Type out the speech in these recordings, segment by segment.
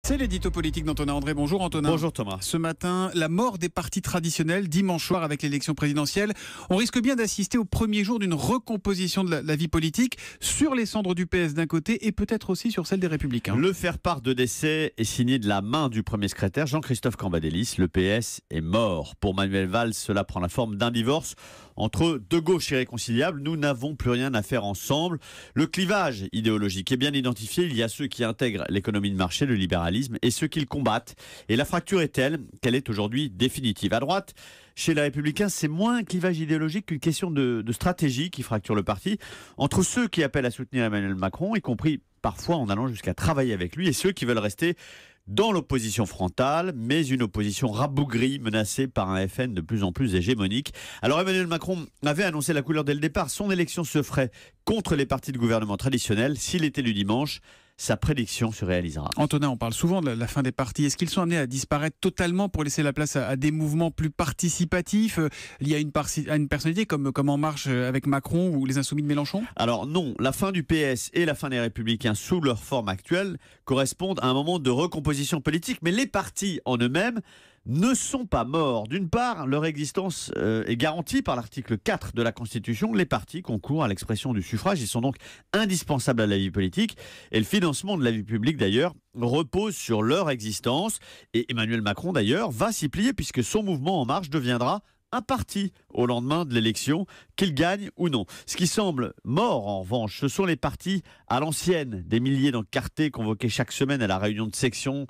C'est l'édito politique d'Antonin André. Bonjour Antonin. Bonjour Thomas. Ce matin, la mort des partis traditionnels, dimanche soir avec l'élection présidentielle. On risque bien d'assister au premier jour d'une recomposition de la vie politique sur les cendres du PS d'un côté et peut-être aussi sur celle des Républicains. Le faire-part de décès est signé de la main du premier secrétaire Jean-Christophe Cambadélis. Le PS est mort. Pour Manuel Valls, cela prend la forme d'un divorce entre deux gauches irréconciliables. Nous n'avons plus rien à faire ensemble. Le clivage idéologique est bien identifié. Il y a ceux qui intègrent l'économie de marché, le libéralisme, et ceux qui le combattent. Et la fracture est telle qu'elle est aujourd'hui définitive. À droite, chez les Républicains, c'est moins un clivage idéologique qu'une question de stratégie qui fracture le parti entre ceux qui appellent à soutenir Emmanuel Macron, y compris parfois en allant jusqu'à travailler avec lui, et ceux qui veulent rester dans l'opposition frontale, mais une opposition rabougrie menacée par un FN de plus en plus hégémonique. Alors Emmanuel Macron avait annoncé la couleur dès le départ. Son élection se ferait contre les partis de gouvernement traditionnels. S'il est élu dimanche, sa prédiction se réalisera. Antonin, on parle souvent de la fin des partis. Est-ce qu'ils sont amenés à disparaître totalement pour laisser la place à des mouvements plus participatifs liés à une personnalité comme En Marche avec Macron ou les Insoumis de Mélenchon? Alors non, la fin du PS et la fin des Républicains sous leur forme actuelle correspondent à un moment de recomposition politique, mais les partis en eux-mêmes ne sont pas morts. D'une part, leur existence est garantie par l'article 4 de la Constitution. Les partis concourent à l'expression du suffrage. Ils sont donc indispensables à la vie politique. Et le financement de la vie publique, d'ailleurs, repose sur leur existence. Et Emmanuel Macron, d'ailleurs, va s'y plier puisque son mouvement En Marche deviendra un parti au lendemain de l'élection, qu'il gagne ou non. Ce qui semble mort, en revanche, ce sont les partis à l'ancienne, des milliers d'encartés convoqués chaque semaine à la réunion de section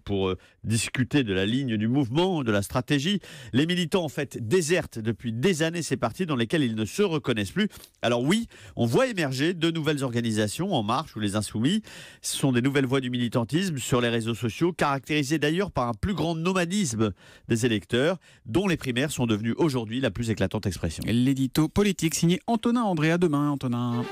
pour discuter de la ligne du mouvement, de la stratégie. Les militants, en fait, désertent depuis des années ces partis dans lesquels ils ne se reconnaissent plus. Alors oui, on voit émerger de nouvelles organisations, En Marche ou les Insoumis. Ce sont des nouvelles voies du militantisme sur les réseaux sociaux, caractérisées d'ailleurs par un plus grand nomadisme des électeurs, dont les primaires sont devenues aujourd'hui la plus éclatante expression. L'édito politique signé Antonin André. À demain, Antonin.